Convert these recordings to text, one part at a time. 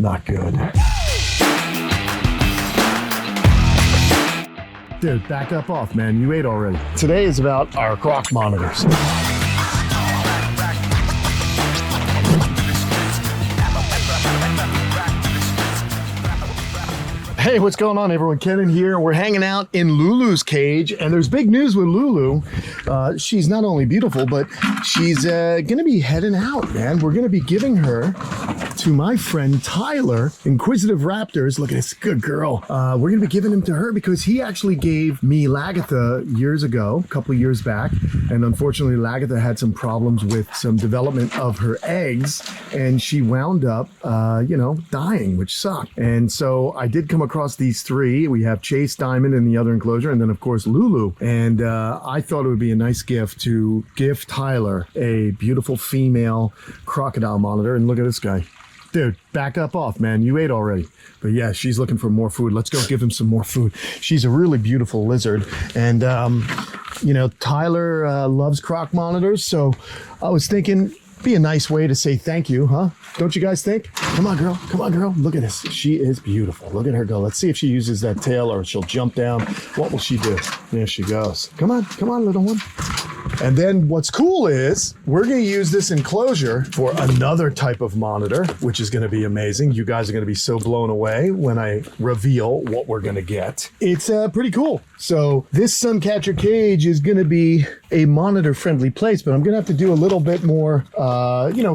Not good. Dude, back up off, man. You ate already. Today is about our Croc monitors. Hey, what's going on, everyone? Kenan here. We're hanging out in Lulu's cage, and there's big news with Lulu. She's not only beautiful, but she's gonna be heading out, man. We're gonna be giving her to my friend Tyler, Inquisitive Raptors. Look at this, good girl. We're gonna be giving him to her because he actually gave me Lagatha years ago, a couple of years back, and unfortunately Lagatha had some problems with some development of her eggs, and she wound up, dying, which sucked. And so I did come across these three. We have Chase, Diamond in the other enclosure, and then of course Lulu. And I thought it would be a nice gift to give Tyler a beautiful female crocodile monitor. And look at this guy. Dude, back up off, man. You ate already. But yeah, she's looking for more food. Let's go give him some more food. She's a really beautiful lizard. And, Tyler loves Croc monitors. So I was thinking, be a nice way to say thank you, huh? Don't you guys think? Come on, girl. Come on, girl. Look at this. She is beautiful. Look at her go. Let's see if she uses that tail or she'll jump down. What will she do? There she goes. Come on, little one. And then what's cool is we're going to use this enclosure for another type of monitor, which is going to be amazing. You guys are going to be so blown away when I reveal what we're going to get. It's pretty cool. So this Suncatcher cage is going to be a monitor friendly place, but I'm going to have to do a little bit more,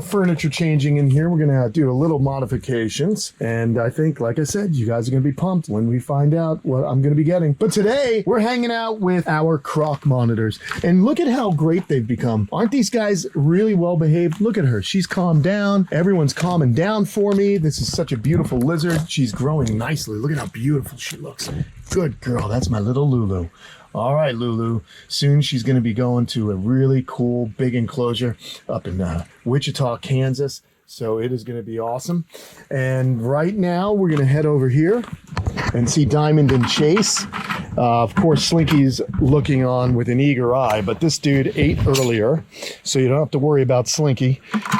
furniture changing in here. We're going to do a little modifications. And I think, like I said, you guys are going to be pumped when we find out what I'm going to be getting. But today we're hanging out with our Croc monitors, and look at how great they've become. Aren't these guys really well behaved? Look at her. She's calmed down. Everyone's calming down for me. This is such a beautiful lizard. She's growing nicely. Look at how beautiful she looks. Good girl. That's my little Lulu. All right, Lulu. Soon she's going to be going to a really cool big enclosure up in Wichita, Kansas. So it is going to be awesome. And right now we're going to head over here and see Diamond and Chase. Of course, Slinky's looking on with an eager eye, but this dude ate earlier, so you don't have to worry about Slinky.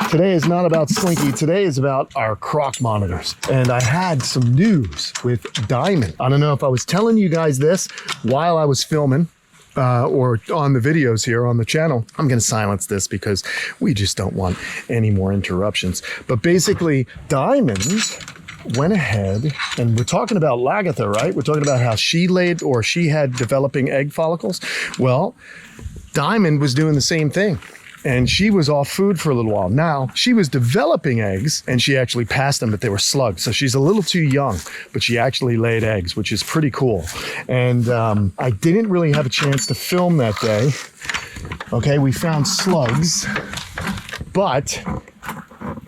Today is not about Slinky. Today is about our Croc monitors. And I had some news with Diamond. I don't know if I was telling you guys this while I was filming, or on the videos here on the channel. I'm going to silence this because we just don't want any more interruptions. But basically, Diamond went ahead, and we're talking about Lagatha, right? We're talking about how she laid, or she had developing egg follicles. Well, Diamond was doing the same thing, and she was off food for a little while. Now, she was developing eggs, and she actually passed them, but they were slugs. So she's a little too young, but she actually laid eggs, which is pretty cool. And I didn't really have a chance to film that day. Okay, we found slugs, but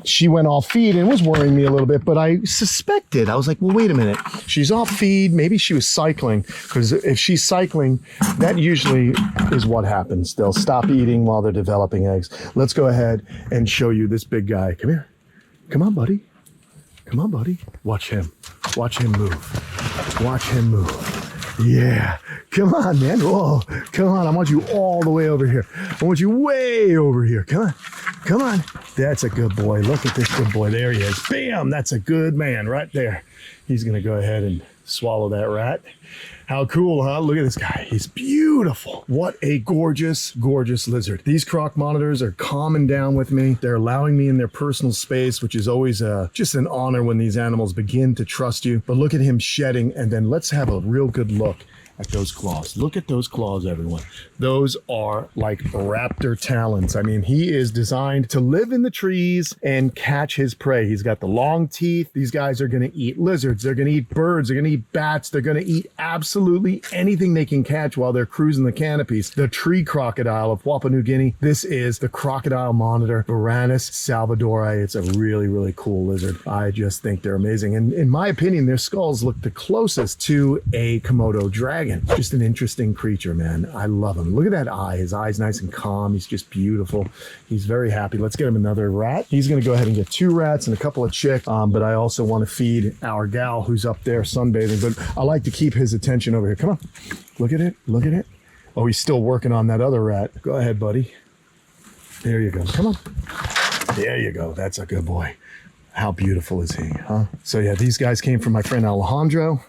she went off feed and was worrying me a little bit, but I suspected. I was like, well, wait a minute. She's off feed. Maybe she was cycling, because if she's cycling, that usually is what happens. They'll stop eating while they're developing eggs. Let's go ahead and show you this big guy. Come here. Come on, buddy. Come on, buddy. Watch him. Watch him move. Watch him move. Yeah. Come on, man. Whoa. Come on. I want you all the way over here. I want you way over here. Come on. Come on. That's a good boy. Look at this good boy. There he is. Bam. That's a good man right there. He's going to go ahead and swallow that rat. How cool, huh? Look at this guy. He's beautiful. What a gorgeous, gorgeous lizard. These Croc monitors are calming down with me. They're allowing me in their personal space, which is always just an honor when these animals begin to trust you. But look at him shedding, and then let's have a real good look at those claws. Look at those claws, everyone. Those are like raptor talons. I mean, he is designed to live in the trees and catch his prey. He's got the long teeth. These guys are going to eat lizards. They're going to eat birds. They're going to eat bats. They're going to eat absolutely anything they can catch while they're cruising the canopies. The tree crocodile of Papua New Guinea. This is the crocodile monitor, Varanus salvadori. It's a really, really cool lizard. I just think they're amazing. And in my opinion, their skulls look the closest to a Komodo dragon. Just an interesting creature, man. I love him. Look at that eye. His eye's nice and calm. He's just beautiful. He's very happy. Let's get him another rat. He's going to go ahead and get 2 rats and a couple of chicks. But I also want to feed our gal who's up there sunbathing. But I like to keep his attention over here. Come on. Look at it. Look at it. Oh, he's still working on that other rat. Go ahead, buddy. There you go. Come on. There you go. That's a good boy. How beautiful is he, huh? So yeah, these guys came from my friend Alejandro,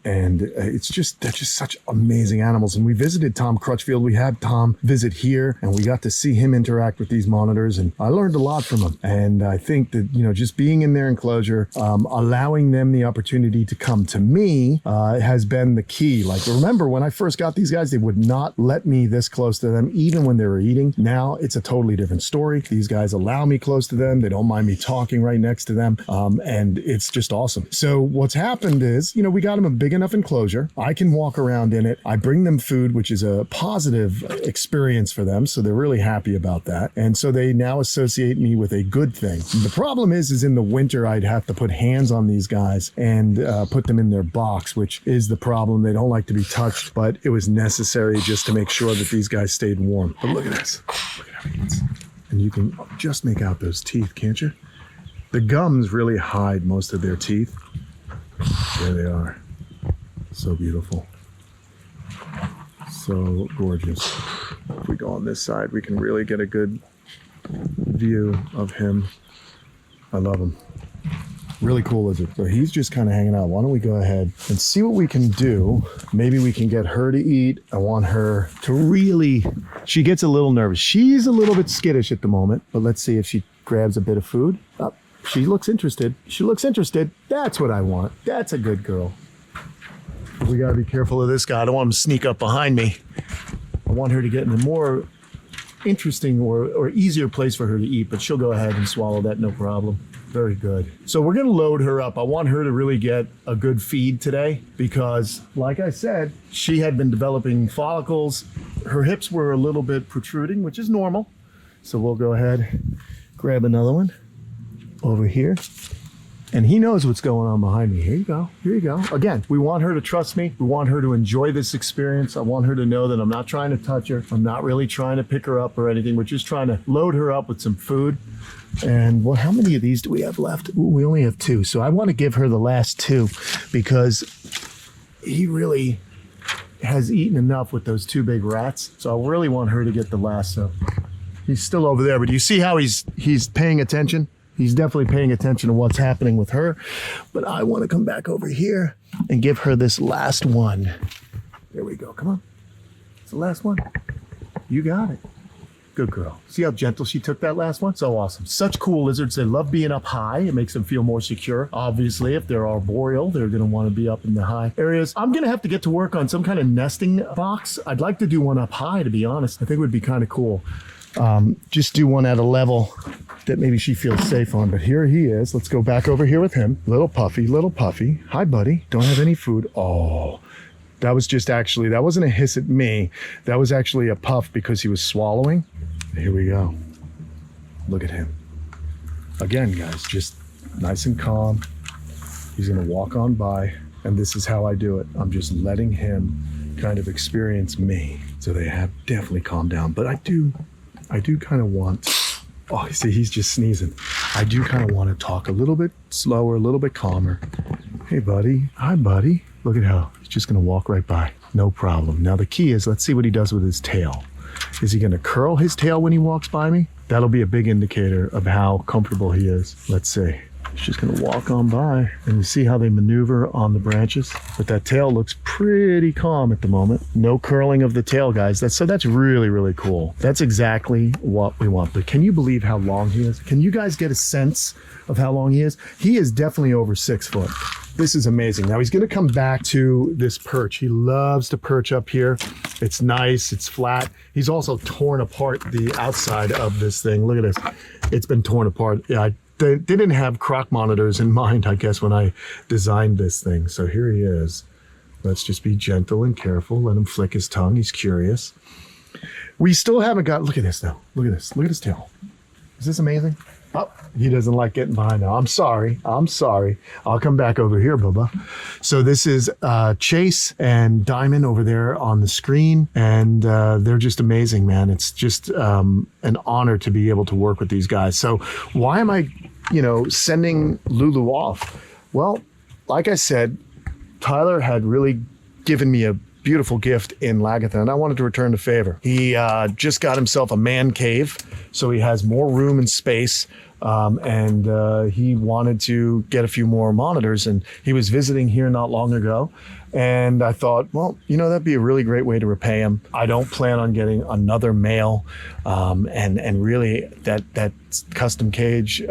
and they're just such amazing animals. And we visited Tom Crutchfield. We had Tom visit here, and we got to see him interact with these monitors, and I learned a lot from him. And I think that, you know, just being in their enclosure, allowing them the opportunity to come to me has been the key. Like, remember when I first got these guys, they would not let me this close to them, even when they were eating. Now it's a totally different story. These guys allow me close to them. They don't mind me talking right next to them. And it's just awesome. So what's happened is, you know, we got them a big enough enclosure. I can walk around in it. I bring them food, which is a positive experience for them. So they're really happy about that. And so they now associate me with a good thing. The problem is in the winter, I'd have to put hands on these guys and put them in their box, which is the problem. They don't like to be touched, but it was necessary just to make sure that these guys stayed warm. But look at this. Look at how he eats. And you can just make out those teeth, can't you? The gums really hide most of their teeth. There they are. So beautiful. So gorgeous. If we go on this side, we can really get a good view of him. I love him. Really cool lizard. So he's just kind of hanging out. Why don't we go ahead and see what we can do? Maybe we can get her to eat. I want her to really, she gets a little nervous. She's a little bit skittish at the moment, but let's see if she grabs a bit of food. Oh, she looks interested. She looks interested. That's what I want. That's a good girl. We gotta be careful of this guy. I don't want him to sneak up behind me. I want her to get in a more interesting or easier place for her to eat, but she'll go ahead and swallow that, no problem. Very good. So we're gonna load her up. I want her to really get a good feed today because, like I said, she had been developing follicles. Her hips were a little bit protruding, which is normal. So we'll go ahead, grab another one over here. And he knows what's going on behind me. Here you go. Here you go. Again, we want her to trust me. We want her to enjoy this experience. I want her to know that I'm not trying to touch her. I'm not really trying to pick her up or anything. We're just trying to load her up with some food. And how many of these do we have left? Ooh, we only have 2. So I want to give her the last 2 because he really has eaten enough with those 2 big rats. So I really want her to get the last. So he's still over there, but do you see how he's paying attention? He's definitely paying attention to what's happening with her. But I want to come back over here and give her this last one. There we go. Come on. It's the last one. You got it. Good girl. See how gentle she took that last one? So awesome. Such cool lizards. They love being up high. It makes them feel more secure. Obviously, if they're arboreal, they're going to want to be up in the high areas. I'm going to have to get to work on some kind of nesting box. I'd like to do one up high, to be honest. I think it would be kind of cool. Just do one at a level that maybe she feels safe on. But here he is. Let's go back over here with him. Little puffy, little puffy. Hi, buddy. Don't have any food. Oh, that was just actually, that wasn't a hiss at me. That was actually a puff because he was swallowing. Here we go. Look at him. Again, guys, just nice and calm. He's going to walk on by. And this is how I do it. I'm just letting him kind of experience me. So they have definitely calmed down. But I do kind of want, oh, see, he's just sneezing. I do kind of want to talk a little bit slower, a little bit calmer. Hey, buddy. Hi, buddy. Look at how he's just going to walk right by. No problem. Now, the key is, let's see what he does with his tail. Is he going to curl his tail when he walks by me? That'll be a big indicator of how comfortable he is. Let's see. He's just going to walk on by. And you see how they maneuver on the branches? But that tail looks pretty calm at the moment. No curling of the tail, guys. That's really, really cool. That's exactly what we want. But can you believe how long he is? Can you guys get a sense of how long he is? He is definitely over 6 foot. This is amazing. Now he's going to come back to this perch. He loves to perch up here. It's nice. It's flat. He's also torn apart the outside of this thing. Look at this. It's been torn apart. Yeah, they didn't have Croc monitors in mind, I guess, when I designed this thing. So here he is. Let's just be gentle and careful. Let him flick his tongue. He's curious. We still haven't got, look at this though. Look at this. Look at his tail. Is this amazing? Oh, he doesn't like getting behind now. I'm sorry. I'll come back over here, Bubba. So this is Chase and Diamond over there on the screen. And they're just amazing, man. It's just an honor to be able to work with these guys. So why am I, sending Lulu off? Well, like I said, Tyler had really given me a beautiful gift in Lagatha, and I wanted to return the favor. He just got himself a man cave, so he has more room and space and he wanted to get a few more monitors, and he was visiting here not long ago. And I thought, well, you know, that'd be a really great way to repay him. I don't plan on getting another male, and really that custom cage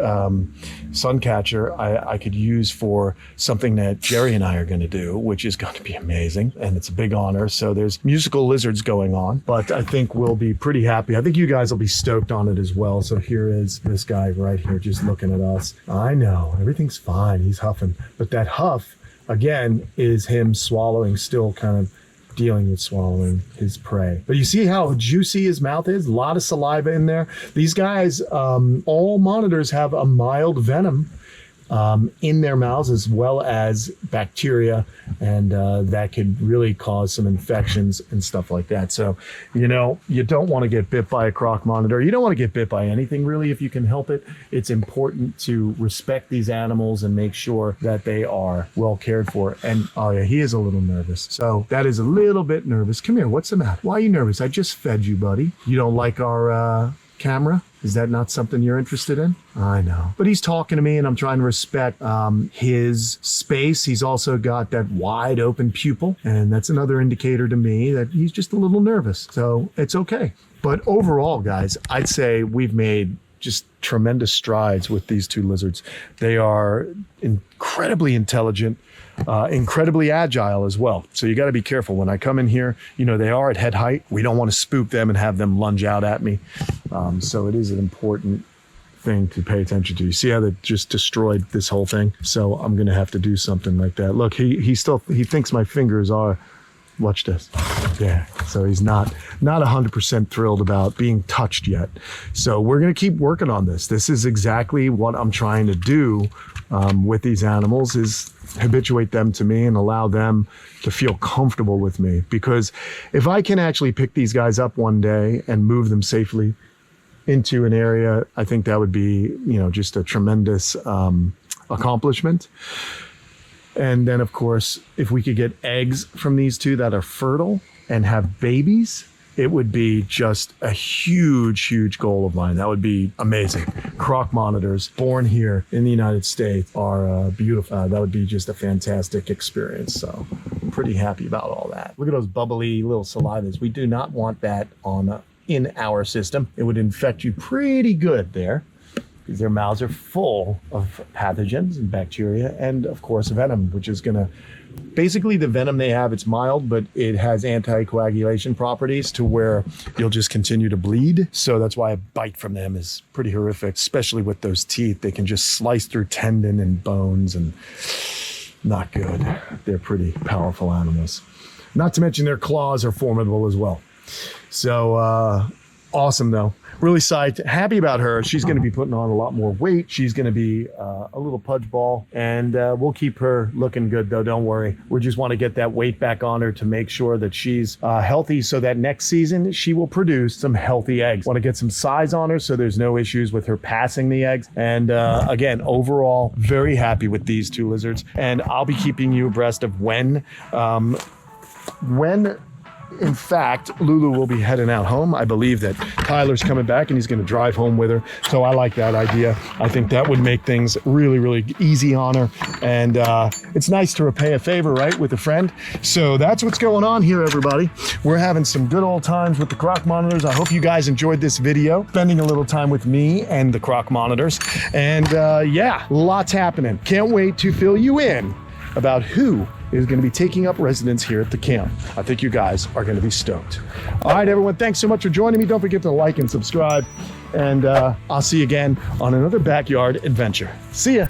sun catcher I could use for something that Jerry and I are going to do, which is going to be amazing, and it's a big honor. So there's musical lizards going on, but I think we'll be pretty happy. I think you guys will be stoked on it as well. So here is this guy right here just looking at us. I know everything's fine. He's huffing, but that huff again is him swallowing, still kind of dealing with swallowing his prey. But you see how juicy his mouth is? A lot of saliva in there. These guys, all monitors have a mild venom in their mouths, as well as bacteria, and that could really cause some infections and stuff like that. So, you know, you don't want to get bit by a croc monitor. You don't want to get bit by anything really if you can help it. It's important to respect these animals and make sure that they are well cared for. And oh yeah, he is a little nervous. So that is a little bit nervous. Come here, what's the matter? Why are you nervous? I just fed you, buddy. You don't like our camera? Is that not something you're interested in? I know. But he's talking to me, and I'm trying to respect his space. He's also got that wide open pupil, and that's another indicator to me that he's just a little nervous. So it's okay. But overall, guys, I'd say we've made just tremendous strides with these two lizards. They are incredibly intelligent, incredibly agile as well. So you got to be careful. When I come in here, you know, they are at head height. We don't want to spook them and have them lunge out at me. So it is an important thing to pay attention to. You see how they just destroyed this whole thing? So I'm going to have to do something like that. Look, he thinks my fingers are, watch this. Yeah. So he's not 100% thrilled about being touched yet. So we're going to keep working on this. This is exactly what I'm trying to do with these animals, is habituate them to me and allow them to feel comfortable with me. Because if I can actually pick these guys up one day and move them safely into an area, I think that would be, you know, just a tremendous accomplishment. And then, of course, if we could get eggs from these two that are fertile and have babies, it would be just a huge, huge goal of mine. That would be amazing. Croc monitors born here in the United States are beautiful. That would be just a fantastic experience. So I'm pretty happy about all that. Look at those bubbly little salivas. We do not want that in our system. It would infect you pretty good there, because their mouths are full of pathogens and bacteria, and of course venom, which is going to, basically the venom they have, it's mild, but it has anticoagulation properties to where you'll just continue to bleed. So that's why a bite from them is pretty horrific, especially with those teeth. They can just slice through tendon and bones, and not good. They're pretty powerful animals. Not to mention their claws are formidable as well. So awesome though. Really psyched, happy about her. She's going to be putting on a lot more weight. She's going to be a little pudge ball, and we'll keep her looking good though. Don't worry. We just want to get that weight back on her to make sure that she's healthy, so that next season she will produce some healthy eggs. Want to get some size on her so there's no issues with her passing the eggs. And again, overall, very happy with these two lizards, and I'll be keeping you abreast of when in fact, Lulu will be heading out home. I believe that Tyler's coming back and he's going to drive home with her. So I like that idea. I think that would make things really, really easy on her. And it's nice to repay a favor, right, with a friend. So that's what's going on here, everybody. We're having some good old times with the Croc monitors. I hope you guys enjoyed this video, spending a little time with me and the Croc monitors. And yeah, lots happening. Can't wait to fill you in about who is going to be taking up residence here at the camp. I think you guys are going to be stoked. All right, everyone, thanks so much for joining me. Don't forget to like and subscribe, and I'll see you again on another backyard adventure. See ya.